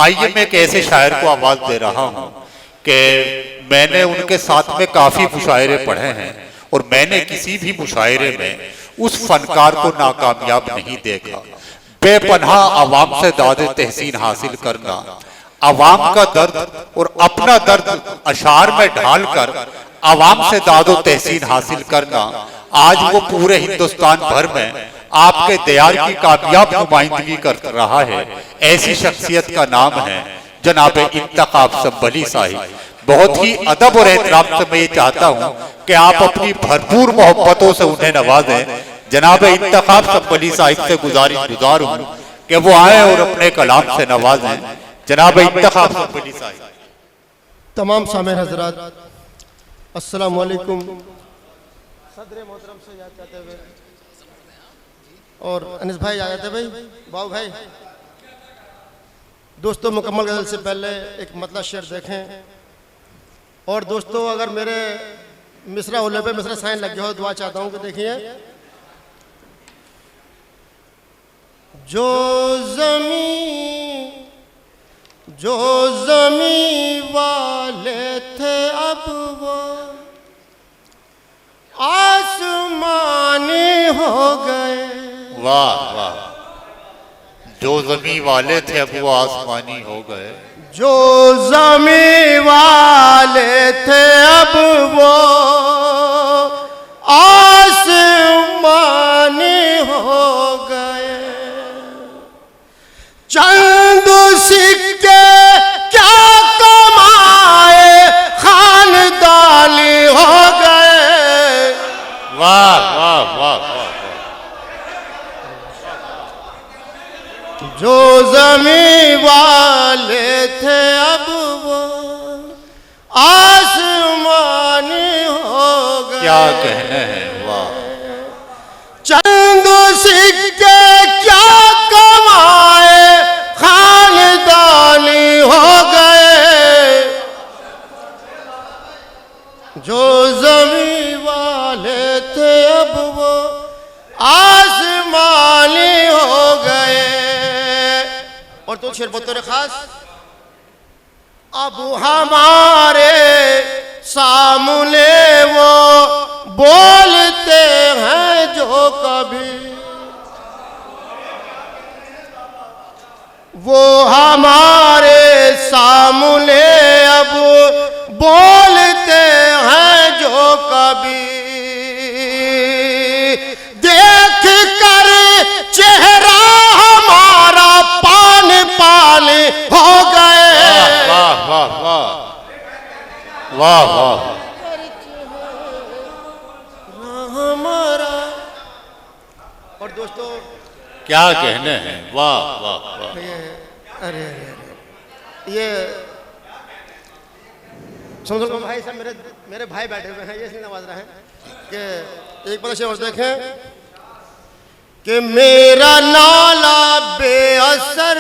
आइए मैं एक ऐसे शायर को आवाज दे रहा हूँ कि मैंने उनके साथ में काफी मुशायरे पढ़े हैं और मैंने किसी भी मुशायरे में उस फनकार को नाकामयाब नहीं देखा। बेपनाह आवाम से दादे तहसीन हासिल करना, आवाम का दर्द और अपना दर्द अशार में ढालकर आवाम से दादो तहसीन हासिल करना, आज वो पूरे हिंदुस्तान भर में आपके दयार की कामयाब नुमाइंदगी कर रहा है। ऐसी शख्सियत का नाम है जनाब इंतखाब संभली साहिब। बहुत ही अदब और एहतराम से मैं ये चाहता हूँ कि आप अपनी भरपूर मोहब्बतों से उन्हें नवाजें। जनाब इंतखाब संभली साहिब से गुजार हूँ कि वो आए और अपने कलाम से नवाजें। जनाब इंतखाब संभली साहिब। तमाम सामेर हजरात अस्सलाम वालेकुम। सदर मोहतरम से याद करते हुए और अनिस भाई आ जाते भाई, बाबू भाई। दोस्तों मुकम्मल गज़ल से पहले एक मतलब शेर देखें। और दोस्तों अगर मेरे मिसरा होने पे मिसरा साइन लग गया हो, दुआ चाहता हूँ कि देखिए। जो ज़मीं वाले थे अब वो आसमानी हो गए। वाह वाह। जो ज़मीं वाले थे अब वो आसमानी हो गए। जो ज़मीं वाले थे अब वो आसमानी हो गए। चंद सिक्के क्या कमाए खानदानी हो गए। वाह वाह वाह वाह। जो ज़मीं वाले थे अब वो आसमानी हो गए। क्या कहने हैं। वाह। चंद सिक्के क्या कमाए खानदानी हो गए। जो ज़मीं वाले थे अब वो आसमानी हो गए। और तो शेर बतौर खास, अब हमारे सामने वो बोलते हैं जो कभी, वो हमारे सामने अब बोलते हैं जो कभी। देख कर चेहरा हमारा पान पान हो गए। वाह वाह वाह वाह वाह। हमारा। और दोस्तों क्या कहने हैं। वाह वाह वाह। अरे ये समझो भाई साहब, मेरे भाई बैठे हुए हैं, ये इसलिए नवाज रहे हैं कि एक बार से और देखें कि मेरा नाला बेअसर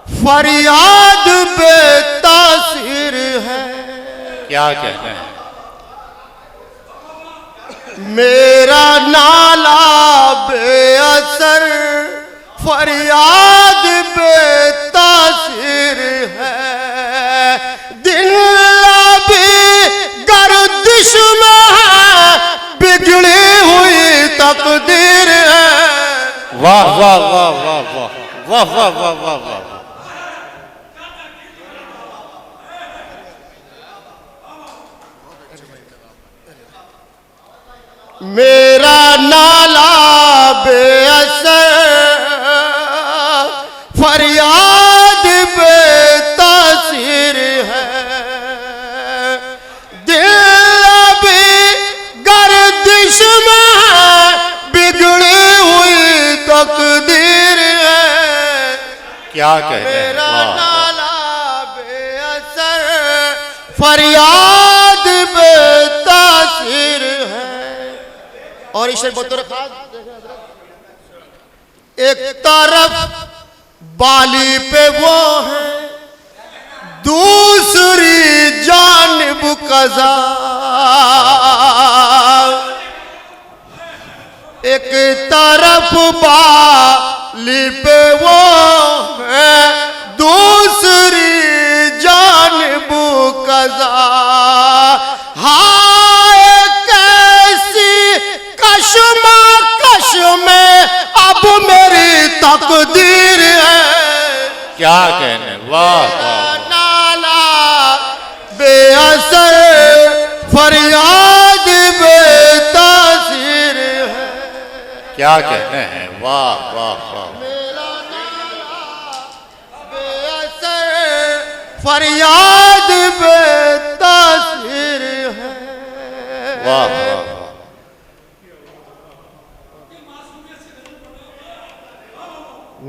फरियाद बेतासीर है। क्या कहने हैं। मेरा नाला बेअसर फरियाद बेतासीर है। दिल अभी गर्दिश में है, बिगड़ी हुई तकदीर है। वाह वाह वाह वाह वाह वाह वाह वाह वाह वाह। मेरा नाला बेअसर फरियाद बेतासीर है। दिल अभी गर्दिश में है, बिगड़ी हुई तकदीर है। क्या कहते हैं। मेरा नाला बेअसर फरियाद बेतासीर है। और इस बतौर खास, एक तरफ बाली पे वो है, दूसरी जानिब कज़ा। एक तरफ बाली पे वो है, रजा। हाय कैसी कशमकश में अब मेरी तकदीर है। क्या कहने, वाह वाह। नाला बेअसर फरियाद बेतासीर है। क्या कहने हैं, वाह वाह वाह। मेरा नाला बेअसर फरियाद बेतासीर है। वाह वाह वाह।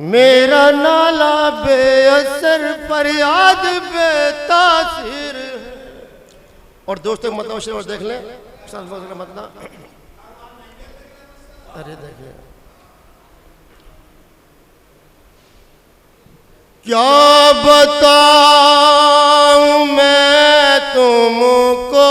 मेरा नाला बेअसर फरियाद बेतासीर है। और दोस्तों मतलब शेर और देख लें, मतलब अरे देखिए क्या बताऊं मैं तुमको,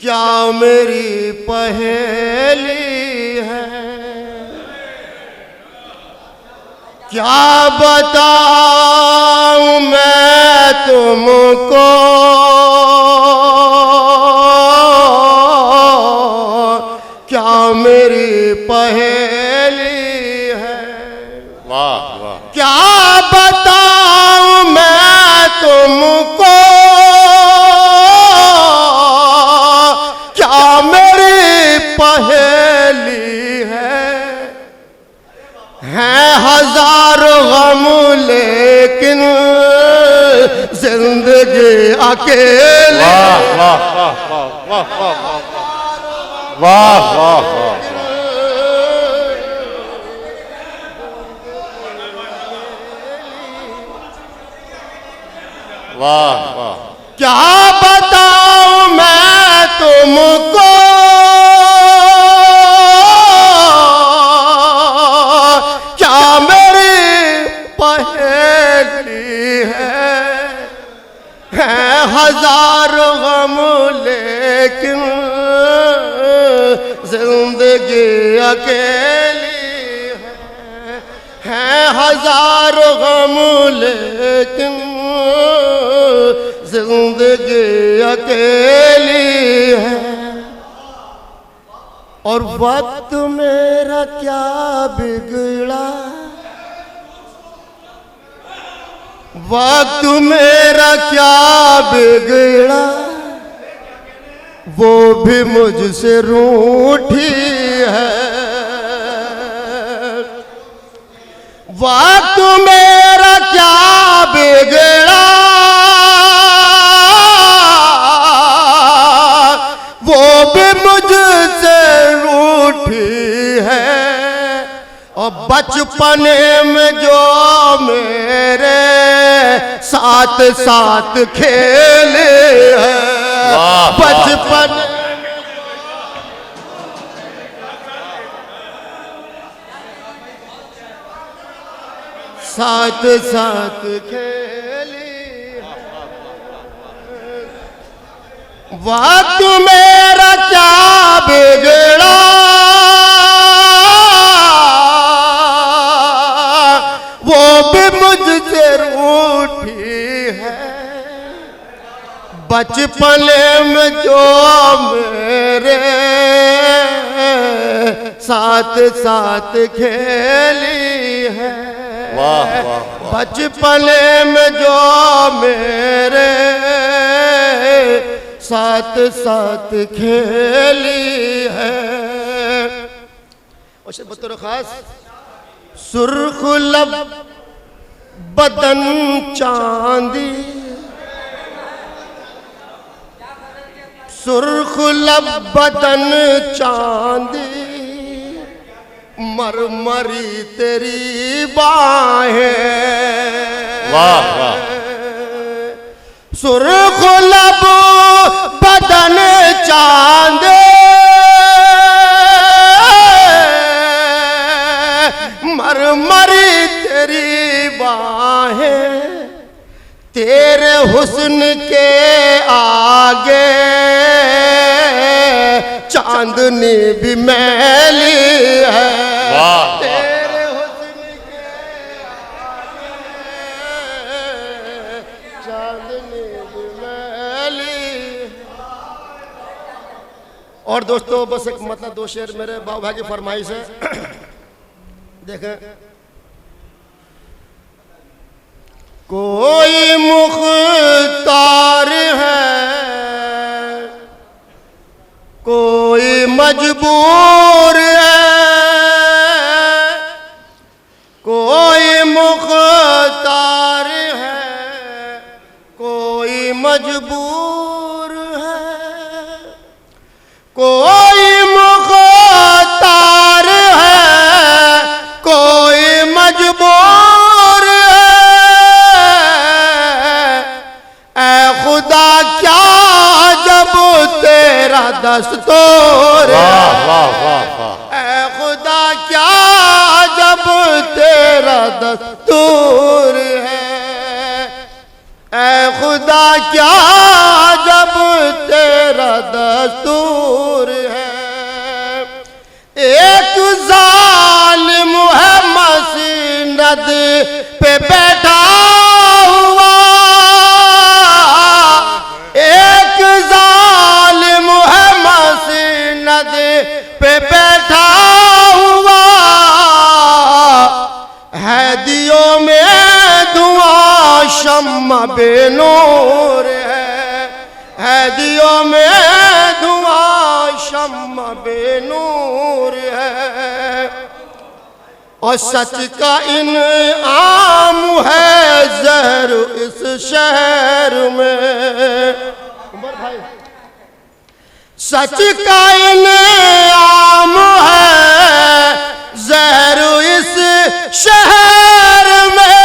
क्या मेरी पहेली है। क्या बताऊं मैं तुमको, क्या मेरी पहेली है। वाह वाह। क्या बताऊं मैं तुमको, क्या मेरी पहेली है हजारों गम लेकिन जिंदगी अकेले। वाह वाह वाह वाह वाह वाह वाह वाह। वाह वाह। क्या बताऊं मैं तुमको, क्या मेरी पहेली है हजारों गम लेकिन जिंदगी अकेली है हजारों गम लेकिन जिंदगी अकेली है। और वक्त मेरा क्या बिगड़ा, वक्त मेरा क्या बिगड़ा, वो भी मुझसे रूठी है। वक्त मेरा क्या बिगड़ा, वो भी मुझसे रूठी है। और बचपने में जो मेरे साथ साथ खेले हैं, बचपन साथ साथ खेली है। वक्त मेरा क्या बिगड़ा, वो भी मुझसे रूठी है। बचपने में जो मेरे साथ साथ खेली है, वाह वाह। बचपने में जो मेरे साथ साथ खेली है। और बतौर खास सुर्ख लब बदन चांदी, सुर्ख लब बदन चांदी, मरमरी तेरी बाहें। वाह वाह। सुर्ख लब बदन चांदे, मरमरी तेरी बाहें, तेरे हुस्न के आगे चांदनी भी मैली है। वाह। तेरे हुस्न के और दोस्तों बस एक मतलब 2 शेर मेरे बाबू भाई की फरमाइश है। देखें, कोई मुख्तार है, कोई मजबूर है, कोई मुख्तार है, कोई मजबूर है, कोई मुख्तार है, कोई मजबूर है। ऐ खुदा क्या जब तेरा दस्तूर है, वाह वाह वाह। ऐ खुदा क्या जब तेरा दस्तूर है, ऐ खुदा क्या जब तेरा दस्तूर है। एक जालिम है मसनद पे बैठा हुआ, एक जालिम है मसनद पे बैठा हुआ, है दियों में धुआं शम्मा बेनूर है दियों में धुआं शम्मा बेनूर है। और सच का इनाम है जहर इस शहर में, उमर भाई, सच का इनाम है जहर इस शहर में,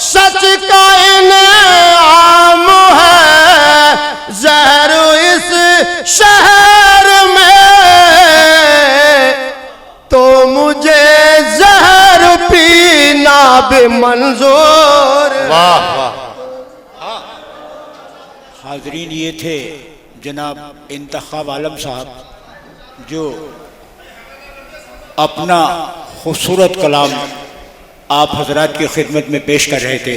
सच का इनाम है जहर इस शहर में। तो मुझे जहर पीना भी मंजूर। वाह वाह। हाजरीन, ये थे जनाब इंतखाब आलम साहब जो अपना खूबसूरत कलाम आप हजरात की खिदमत में पेश कर रहे थे।